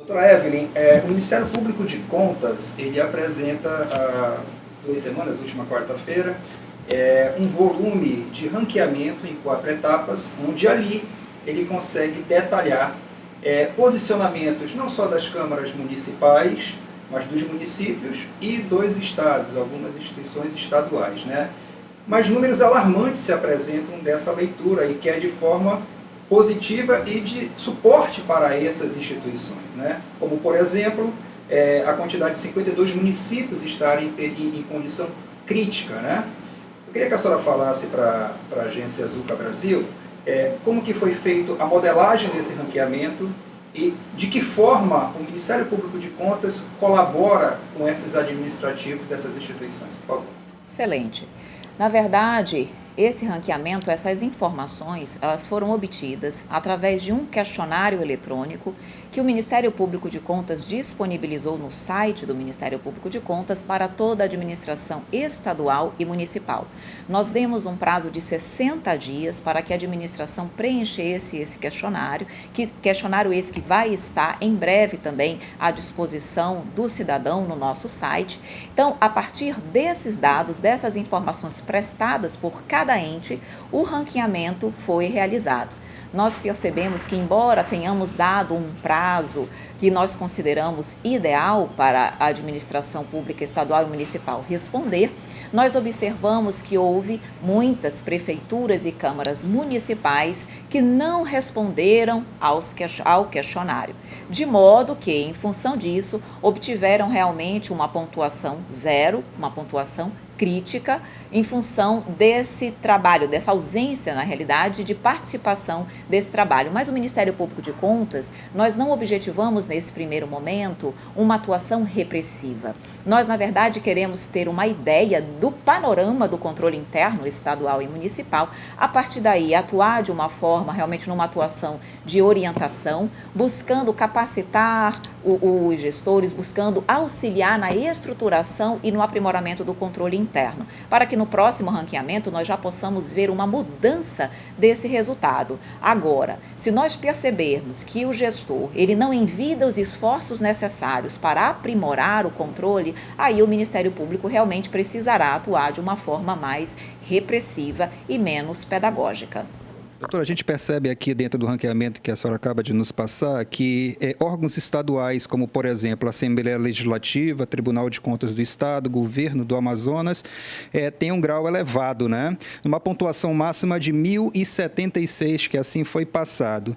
Doutora Evelyn, o Ministério Público de Contas, ele apresenta há 2 semanas, última quarta-feira, um volume de ranqueamento em 4 etapas, onde ali ele consegue detalhar posicionamentos não só das câmaras municipais, mas dos municípios e dos estados, algumas instituições estaduais, né? Mas números alarmantes se apresentam dessa leitura e que é de forma positiva e de suporte para essas instituições, né? Como, por exemplo, a quantidade de 52 municípios estarem em condição crítica, né? Eu queria que a senhora falasse para a agência Zuca Brasil como que foi feito a modelagem desse ranqueamento e de que forma o Ministério Público de Contas colabora com esses administrativos dessas instituições, por favor. Excelente. Na verdade, esse ranqueamento, essas informações, elas foram obtidas através de um questionário eletrônico que o Ministério Público de Contas disponibilizou no site do Ministério Público de Contas para toda a administração estadual e municipal. Nós demos um prazo de 60 dias para que a administração preenchesse esse questionário esse que vai estar em breve também à disposição do cidadão no nosso site. Então, a partir desses dados, dessas informações prestadas por cada ente, o ranqueamento foi realizado. Nós percebemos que, embora tenhamos dado um prazo que nós consideramos ideal para a administração pública estadual e municipal responder, nós observamos que houve muitas prefeituras e câmaras municipais que não responderam ao questionário, de modo que, em função disso, obtiveram realmente uma pontuação 0, uma pontuação crítica, em função desse trabalho, dessa ausência, na realidade, de participação desse trabalho. Mas o Ministério Público de Contas, nós não objetivamos, nesse primeiro momento, uma atuação repressiva. Nós, na verdade, queremos ter uma ideia do panorama do controle interno estadual e municipal, a partir daí atuar de uma forma, realmente numa atuação de orientação, buscando capacitar os gestores, buscando auxiliar na estruturação e no aprimoramento do controle interno, para que no próximo ranqueamento nós já possamos ver uma mudança desse resultado. Agora, se nós percebermos que o gestor ele não envida os esforços necessários para aprimorar o controle, aí o Ministério Público realmente precisará atuar de uma forma mais repressiva e menos pedagógica. Doutora, a gente percebe aqui dentro do ranqueamento que a senhora acaba de nos passar que órgãos estaduais, como por exemplo a Assembleia Legislativa, Tribunal de Contas do Estado, Governo do Amazonas, tem um grau elevado, né? Numa pontuação máxima de 1.076, que assim foi passado.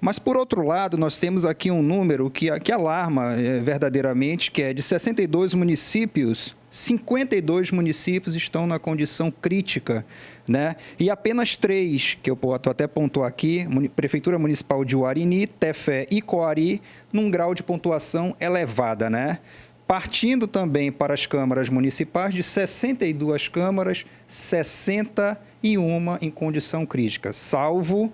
Mas, por outro lado, nós temos aqui um número que alarma verdadeiramente, que é de 62 municípios, 52 municípios estão na condição crítica, né? E apenas 3, que eu posso até pontuar aqui, Prefeitura Municipal de Uarini, Tefé e Coari, num grau de pontuação elevada, né? Partindo também para as câmaras municipais, de 62 câmaras, 61 em condição crítica, salvo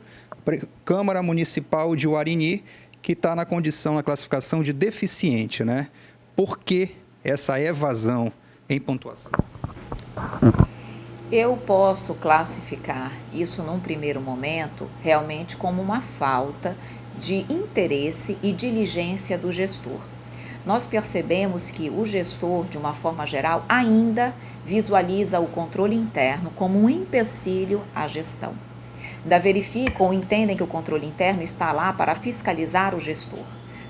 Câmara Municipal de Uarini, que está na condição, na classificação de deficiente, né? Por que essa evasão em pontuação? Eu posso classificar isso num primeiro momento realmente como uma falta de interesse e diligência do gestor. Nós percebemos que o gestor, de uma forma geral, ainda visualiza o controle interno como um empecilho à gestão. Ainda verificam ou entendem que o controle interno está lá para fiscalizar o gestor.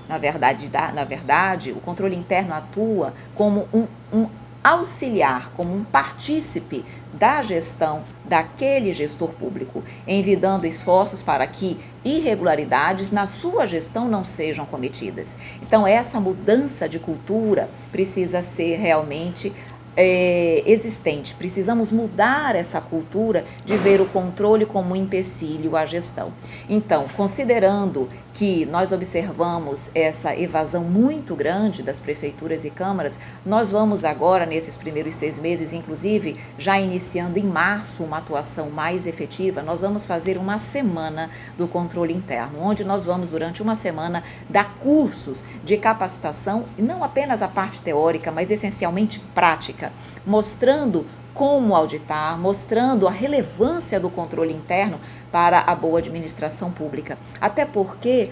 Na verdade, o controle interno atua como um auxiliar, como um partícipe da gestão daquele gestor público, envidando esforços para que irregularidades na sua gestão não sejam cometidas. Então, essa mudança de cultura precisa ser realmente existente. Precisamos mudar essa cultura de ver o controle como um empecilho à gestão. Então, considerando que nós observamos essa evasão muito grande das prefeituras e câmaras, nós vamos agora, nesses primeiros 6 meses, inclusive, já iniciando em março uma atuação mais efetiva, nós vamos fazer uma semana do controle interno, onde nós vamos, durante uma semana, dar cursos de capacitação, e não apenas a parte teórica, mas essencialmente prática, Pública, mostrando como auditar, mostrando a relevância do controle interno para a boa administração pública. Até porque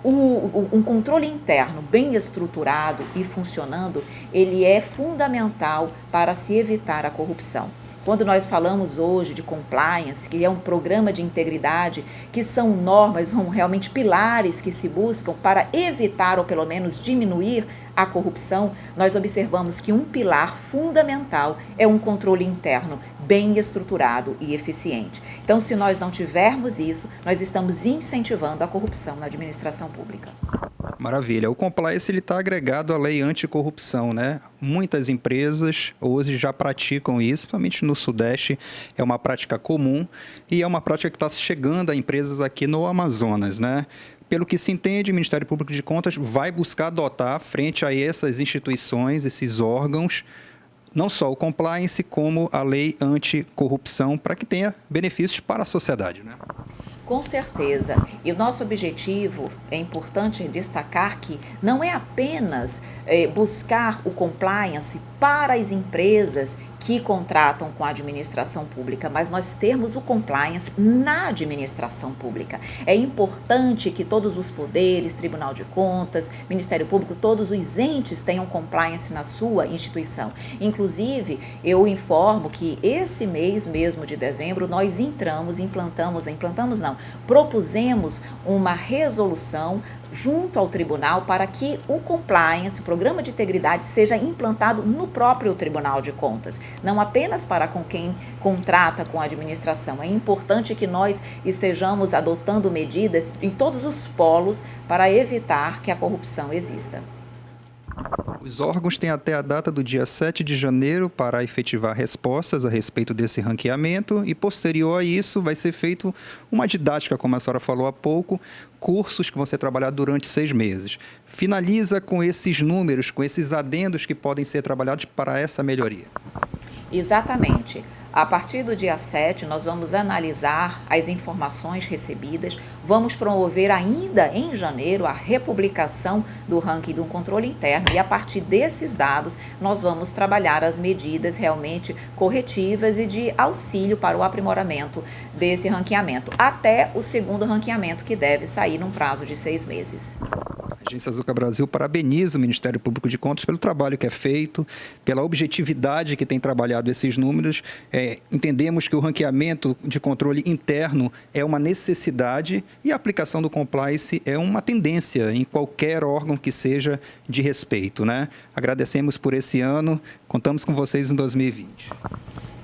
um controle interno bem estruturado e funcionando, ele é fundamental para se evitar a corrupção. Quando nós falamos hoje de compliance, que é um programa de integridade, que são normas, são realmente pilares que se buscam para evitar ou pelo menos diminuir a corrupção, nós observamos que um pilar fundamental é um controle interno bem estruturado e eficiente. Então, se nós não tivermos isso, nós estamos incentivando a corrupção na administração pública. Maravilha. O compliance está agregado à lei anticorrupção, né? Muitas empresas hoje já praticam isso, principalmente no Sudeste, é uma prática comum e é uma prática que está chegando a empresas aqui no Amazonas, né? Pelo que se entende, o Ministério Público de Contas vai buscar adotar, frente a essas instituições, esses órgãos, não só o compliance, como a lei anticorrupção, para que tenha benefícios para a sociedade, né? Com certeza. E o nosso objetivo, é importante destacar que não é apenas buscar o compliance para as empresas que contratam com a administração pública, mas nós termos o compliance na administração pública. É importante que todos os poderes, Tribunal de Contas, Ministério Público, todos os entes tenham compliance na sua instituição. Inclusive, eu informo que esse mês mesmo de dezembro, nós propusemos uma resolução junto ao tribunal para que o compliance, o programa de integridade, seja implantado no próprio Tribunal de Contas, não apenas para com quem contrata com a administração. É importante que nós estejamos adotando medidas em todos os polos para evitar que a corrupção exista. Os órgãos têm até a data do dia 7 de janeiro para efetivar respostas a respeito desse ranqueamento e, posterior a isso, vai ser feito uma didática, como a senhora falou há pouco, cursos que vão ser trabalhados durante 6 meses. Finaliza com esses números, com esses adendos que podem ser trabalhados para essa melhoria. Exatamente. A partir do dia 7, nós vamos analisar as informações recebidas, vamos promover ainda em janeiro a republicação do ranking do controle interno e a partir desses dados nós vamos trabalhar as medidas realmente corretivas e de auxílio para o aprimoramento desse ranqueamento, até o segundo ranqueamento que deve sair num prazo de 6 meses. A Agência Azuca Brasil parabeniza o Ministério Público de Contas pelo trabalho que é feito, pela objetividade que tem trabalhado esses números. Entendemos que o ranqueamento de controle interno é uma necessidade e a aplicação do compliance é uma tendência em qualquer órgão que seja de respeito, né? Agradecemos por esse ano, contamos com vocês em 2020.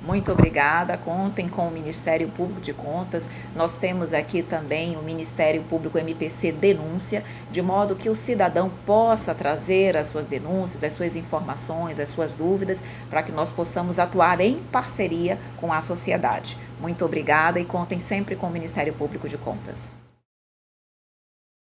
Muito obrigada, contem com o Ministério Público de Contas. Nós temos aqui também o Ministério Público MPC Denúncia, de modo que o cidadão possa trazer as suas denúncias, as suas informações, as suas dúvidas, para que nós possamos atuar em parceria com a sociedade. Muito obrigada e contem sempre com o Ministério Público de Contas.